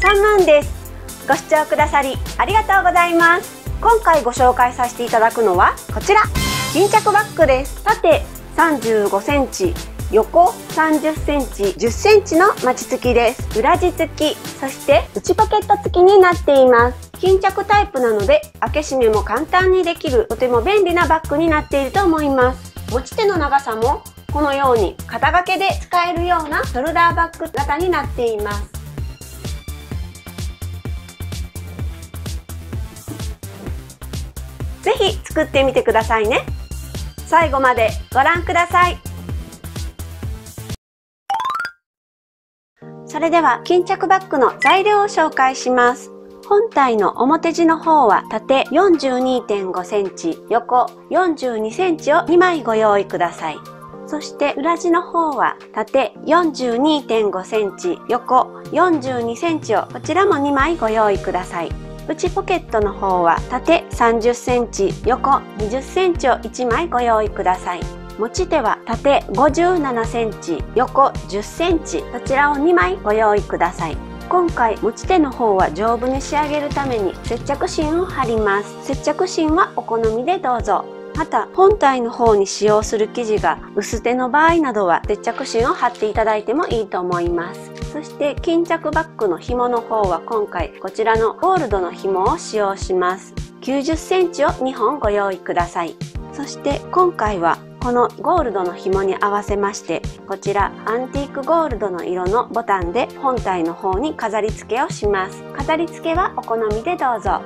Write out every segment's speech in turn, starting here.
3万です。ご視聴くださりありがとうございます。今回ご紹介させていただくのはこちら、巾着バッグです。縦35センチ、横30センチ、10センチのマチ付きです。裏地付き、そして内ポケット付きになっています。巾着タイプなので開け閉めも簡単にできる、とても便利なバッグになっていると思います。持ち手の長さもこのように肩掛けで使えるようなショルダーバッグ型になっています。ぜひ作ってみてくださいね。最後までご覧ください。それでは巾着バッグの材料を紹介します。本体の表地の方は縦 42.5 センチ、横42センチを2枚ご用意ください。そして裏地の方は縦 42.5 センチ、横42センチをこちらも2枚ご用意ください。内ポケットの方は縦30センチ、横20センチを1枚ご用意ください。持ち手は縦57センチ、横10センチ、こちらを2枚ご用意ください。今回持ち手の方は丈夫に仕上げるために接着芯を貼ります。接着芯はお好みでどうぞ。また本体の方に使用する生地が薄手の場合などは接着芯を貼っていただいてもいいと思います。そして巾着バッグの紐の方は今回こちらのゴールドの紐を使用します。90センチを2本ご用意ください。そして今回はこのゴールドの紐に合わせまして、こちらアンティークゴールドの色のボタンで本体の方に飾り付けをします。飾り付けはお好みでどうぞ。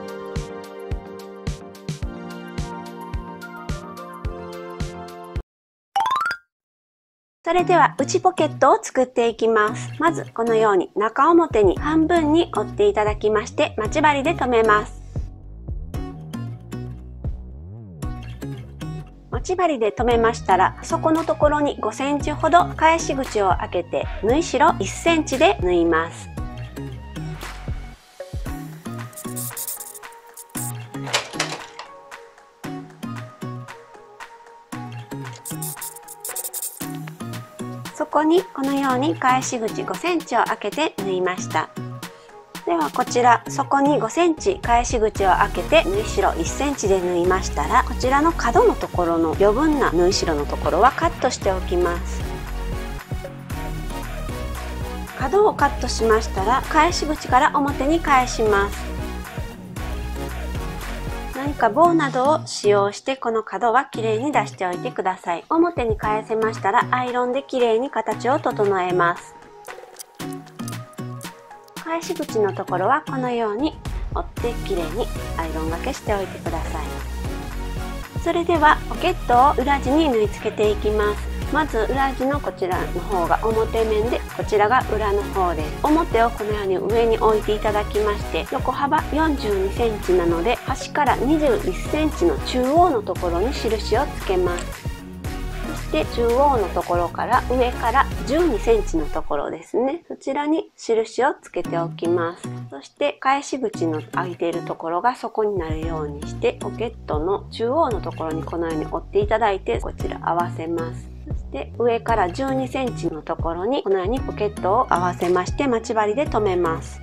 それでは内ポケットを作っていきます。まずこのように中表に半分に折っていただきまして、待ち針で留めます。待ち針で留めましたら、底のところに5センチほど返し口を開けて縫い代1センチで縫います。そこにこのように返し口5センチを開けて縫いました。ではこちら底に5センチ返し口を開けて縫い代1センチで縫いましたら、こちらの角のところの余分な縫い代のところはカットしておきます。角をカットしましたら返し口から表に返します。何か棒などを使用してこの角はきれいに出しておいてください。表に返せましたらアイロンできれいに形を整えます。返し口のところはこのように折ってきれいにアイロンがけしておいてください。それではポケットを裏地に縫い付けていきます。まず裏地のこちらの方が表面で、こちらが裏の方です。表をこのように上に置いていただきまして、横幅42センチなので端から21センチの中央のところに印をつけます。そして中央のところから上から12センチのところですね、そちらに印をつけておきます。そして返し口の開いているところが底になるようにしてポケットの中央のところにこのように折っていただいて、こちら合わせます。そして上から12センチのところにこのようにポケットを合わせまして待ち針で留めます。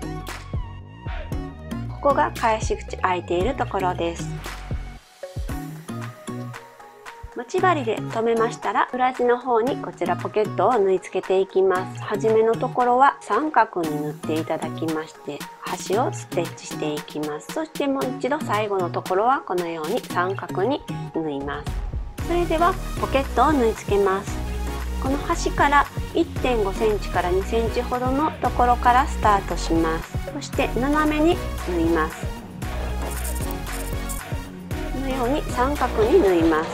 ここが返し口開いているところです。待ち針で留めましたら裏地の方にこちらポケットを縫い付けていきます。初めのところは三角に縫っていただきまして端をステッチしていきます。そしてもう一度最後のところはこのように三角に縫います。それではポケットを縫い付けます。この端から 1.5 センチから2センチほどのところからスタートします。そして斜めに縫います。このように三角に縫います。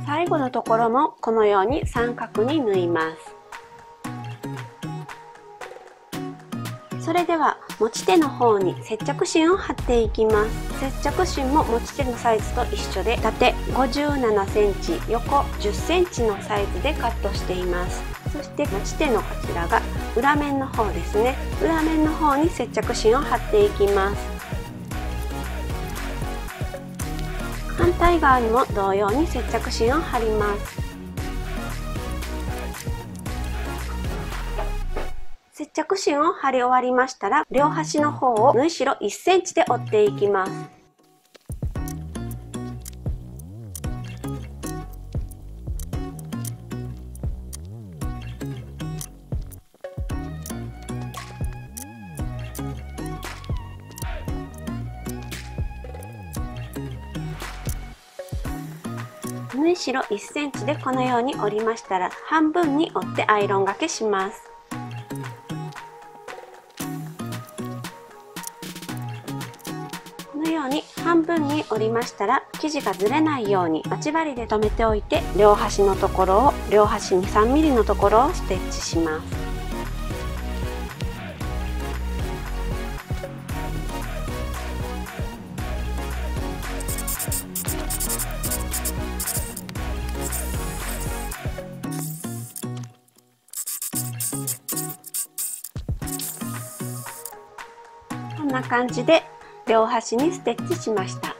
最後のところもこのように三角に縫います。それでは持ち手の方に接着芯を貼っていきます。接着芯も持ち手のサイズと一緒で縦57センチ、横10センチのサイズでカットしています。そして持ち手のこちらが裏面の方ですね。裏面の方に接着芯を貼っていきます。反対側にも同様に接着芯を貼ります。接着芯を貼り終わりましたら、両端の方を縫い代1センチで折っていきます。縫い代1センチでこのように折りましたら、半分に折ってアイロンがけします。このように半分に折りましたら、生地がずれないように待ち針で留めておいて、両端のところを両端 2、3mm のところをステッチします。こんな感じで両端にステッチしました。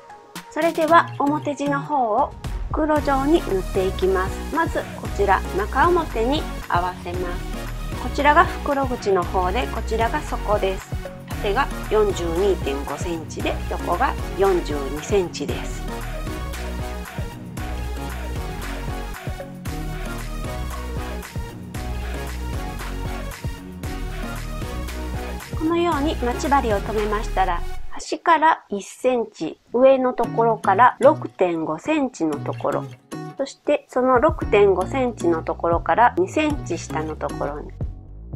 それでは表地の方を袋状に縫っていきます。まずこちら中表に合わせます。こちらが袋口の方で、こちらが底です。縦が 42.5 センチで横が42センチです。このように待ち針を留めましたら、端から1センチ上のところから 6.5 センチのところ、そしてその 6.5 センチのところから2センチ下のところに、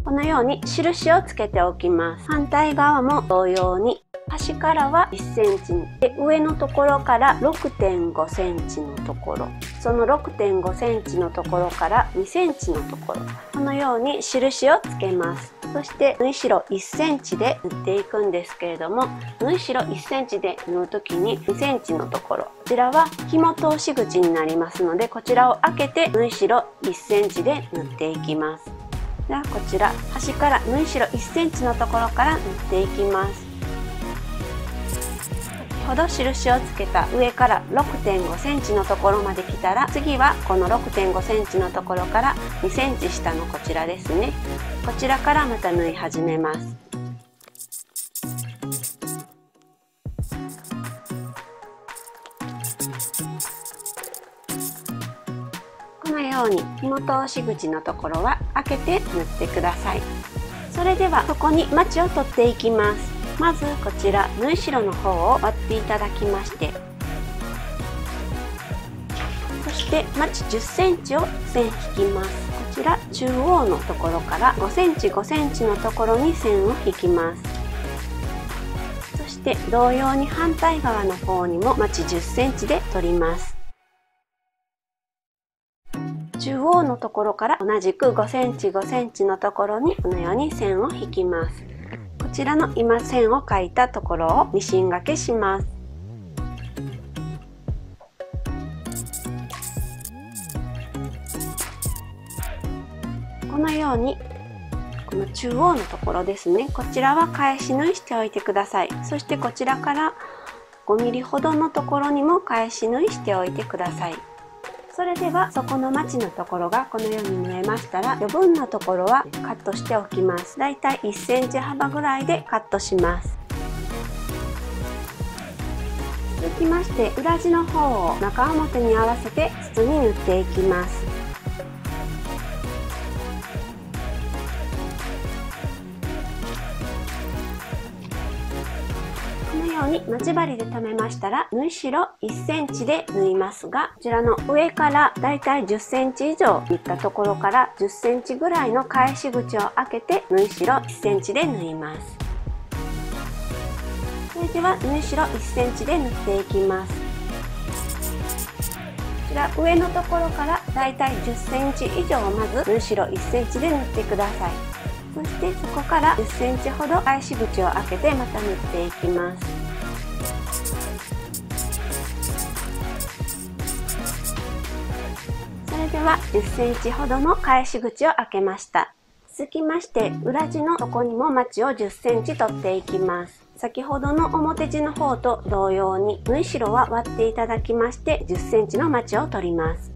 このように印をつけておきます。反対側も同様に、端からは1センチで、上のところから 6.5 センチのところ、その 6.5 センチのところから2センチのところ、このように印をつけます。そして縫い代1センチで縫っていくんですけれども、縫い代1センチで縫う時に2センチのところ、こちらは紐通し口になりますので、こちらを開けて縫い代1センチで縫っていきます。ではこちら端から縫い代1センチのところから縫っていきます。先ほど印をつけた上から 6.5 センチのところまで来たら、次はこの 6.5 センチのところから2センチ下のこちらですね。こちらからまた縫い始めます。このように紐通し口のところは開けて縫ってください。それではここにマチを取っていきます。まずこちら縫い代の方を割っていただきまして、そしてマチ10センチを線引きます。こちら中央のところから5センチ5センチのところに線を引きます。そして同様に反対側の方にもマチ10センチで取ります。中央のところから同じく5センチ5センチのところにこのように線を引きます。こちらの今線を描いたところをミシン掛けします。このようにこの中央のところですね、こちらは返し縫いしておいてください。そしてこちらから5ミリほどのところにも返し縫いしておいてください。それでは底のマチのところがこのように縫えましたら、余分なところはカットしておきます。だいたい1センチ幅ぐらいでカットします。続きまして裏地の方を中表に合わせて筒に縫っていきます。このように待ち針で留めましたら、縫い代1センチで縫いますが、こちらの上からだいたい10センチ以上いったところから10センチぐらいの返し口を開けて縫い代1センチで縫います。それでは縫い代1センチで縫っていきます。こちら上のところからだいたい10センチ以上まず縫い代1センチで縫ってください。そしてそこから10センチほど返し口を開けてまた縫っていきます。それでは10センチほどの返し口を開けました。続きまして裏地の底にもマチを10センチ取っていきます。先ほどの表地の方と同様に縫い代は割っていただきまして10センチのマチを取ります。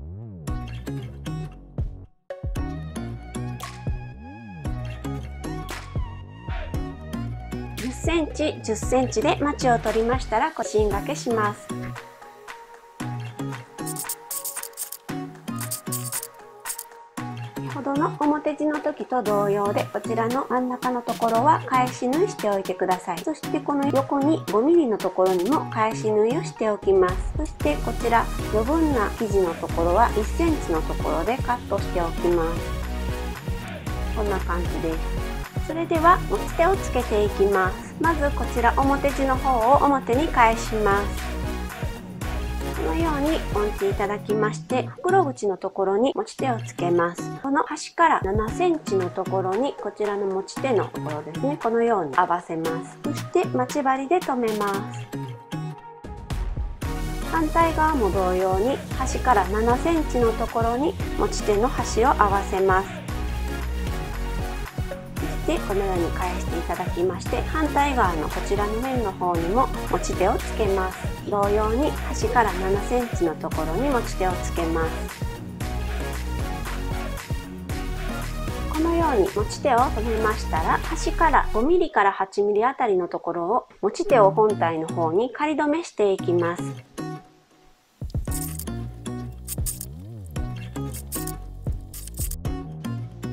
センチ、10センチでまちを取りましたら、腰掛けします。先ほどの表地の時と同様で、こちらの真ん中のところは返し縫いしておいてください。そしてこの横に 5mm のところにも返し縫いをしておきます。そしてこちら余分な生地のところは1センチのところでカットしておきます。こんな感じです。それでは持ち手をつけていきます。まずこちら表地の方を表に返します。このように置いていただきまして、袋口のところに持ち手をつけます。この端から7センチのところにこちらの持ち手のところですね、このように合わせます。そして待ち針で留めます。反対側も同様に端から7センチのところに持ち手の端を合わせます。そしてこのように返していただきまして、反対側のこちらの面の方にも持ち手をつけます。同様に端から7センチのところに持ち手をつけます。このように持ち手を留めましたら、端から 5mm から 8mm あたりのところを持ち手を本体の方に仮留めしていきます。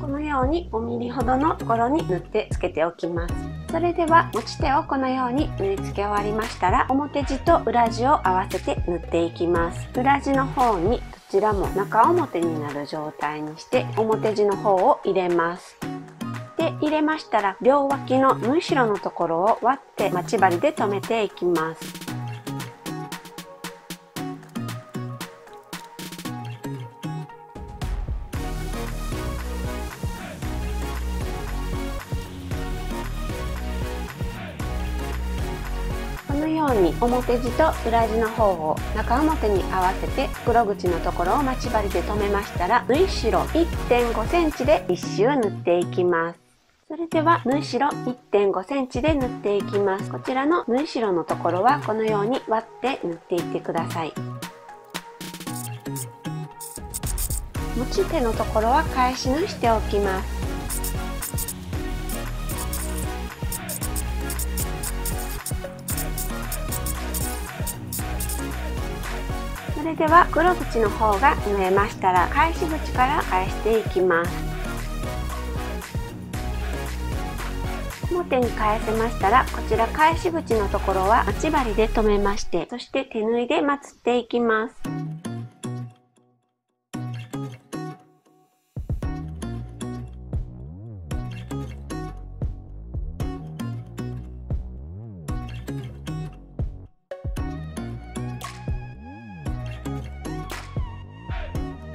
このように 5mm ほどのところに縫ってつけておきます。それでは持ち手をこのように縫い付け終わりましたら、表地と裏地を合わせて縫っていきます。裏地の方にどちらも中表になる状態にして表地の方を入れます。で、入れましたら両脇の縫い代のところを割って待ち針で留めていきます。このように表地と裏地の方を中表に合わせて袋口のところを待ち針で留めましたら、縫い代 1.5 センチで1周縫っていきます。それでは縫い代 1.5 センチで縫っていきます。こちらの縫い代のところはこのように割って縫っていってください。持ち手のところは返し縫いしておきます。それでは袋口の方が縫えましたら、返し口から返していきます。表に返せましたら、こちら返し口のところは待ち針で留めまして、そして手縫いでまつっていきます。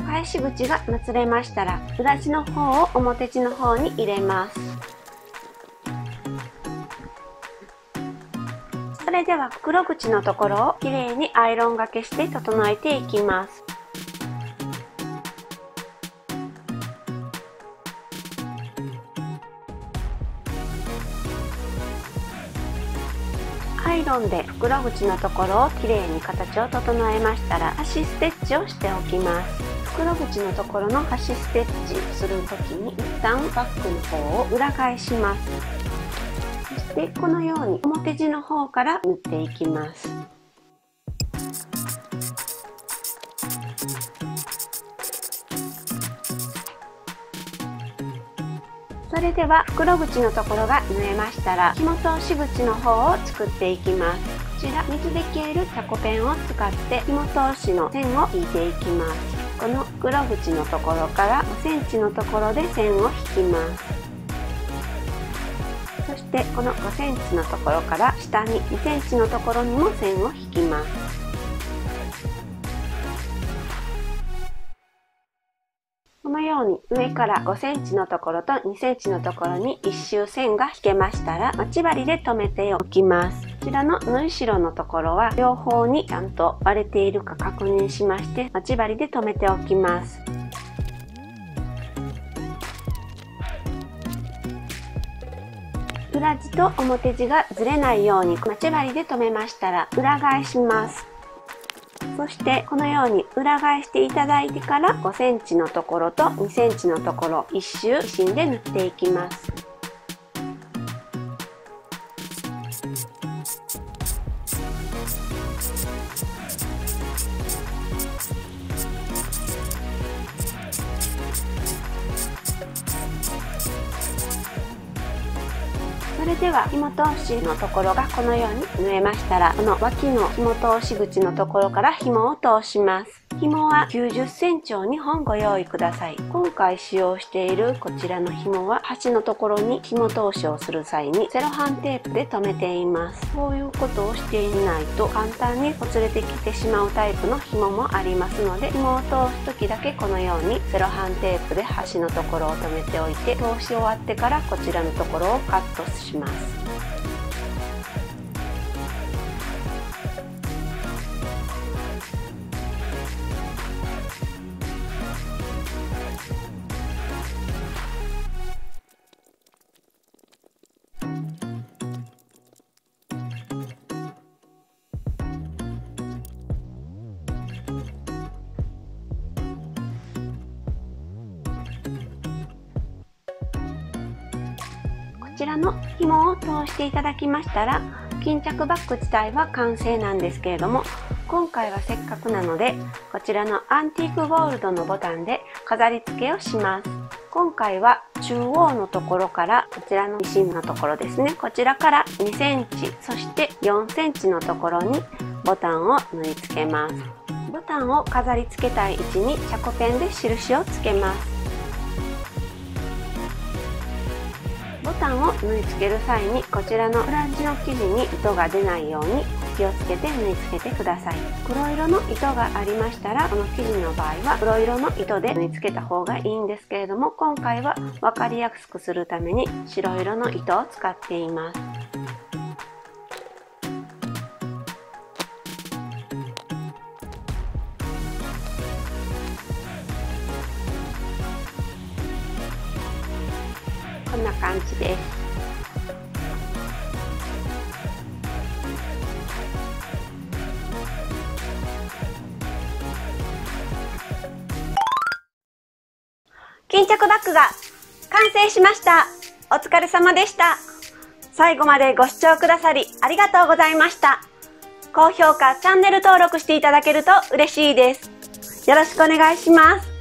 返し口がまつれましたら、裏地の方を表地の方に入れます。それでは袋口のところをきれいにアイロンがけして整えていきます。アイロンで袋口のところをきれいに形を整えましたら、端ステッチをしておきます。袋口のところの端ステッチする時に一旦バッグの方を裏返します。そしてこのように表地の方から縫っていきます。それでは袋口のところが縫えましたら、紐通し口の方を作っていきます。こちら水で消えるタコペンを使って紐通しの線を引いていきます。この袋口のところから5センチのところで線を引きます。そしてこの5センチのところから下に2センチのところにも線を引きます。このように上から5センチのところと2センチのところに1周線が引けましたら、待ち針で留めておきます。こちらの縫い代のところは両方にちゃんと割れているか確認しまして、待ち針で留めておきます。裏地と表地がずれないように待ち針で留めましたら、裏返します。そしてこのように裏返していただいてから5センチのところと2センチのところ1周ミシンで縫っていきます。それでは紐通しのところがこのように縫えましたら、この脇の紐通し口のところから紐を通します。紐は90センチを2本ご用意ください。今回使用しているこちらの紐は端のところに紐通しをする際にセロハンテープで留めています。こういうことをしていないと簡単にほつれてきてしまうタイプの紐もありますので、紐を通す時だけこのようにセロハンテープで端のところを留めておいて、通し終わってからこちらのところをカットします。こちらの紐を通していただきましたら、巾着バッグ自体は完成なんですけれども、今回はせっかくなのでこちらのアンティークゴールドのボタンで飾り付けをします。今回は中央のところからこちらのミシンのところですね、こちらから2センチ、そして4センチのところにボタンを縫い付けます。ボタンを飾り付けたい位置にチャコペンで印をつけます。ボタンを縫い付ける際にこちらの裏地の生地に糸が出ないように気をつけて縫い付けてください。黒色の糸がありましたら、この生地の場合は黒色の糸で縫い付けた方がいいんですけれども、今回は分かりやすくするために白色の糸を使っています。こんな感じです。巾着バッグが完成しました。お疲れ様でした。最後までご視聴くださりありがとうございました。高評価、チャンネル登録していただけると嬉しいです。よろしくお願いします。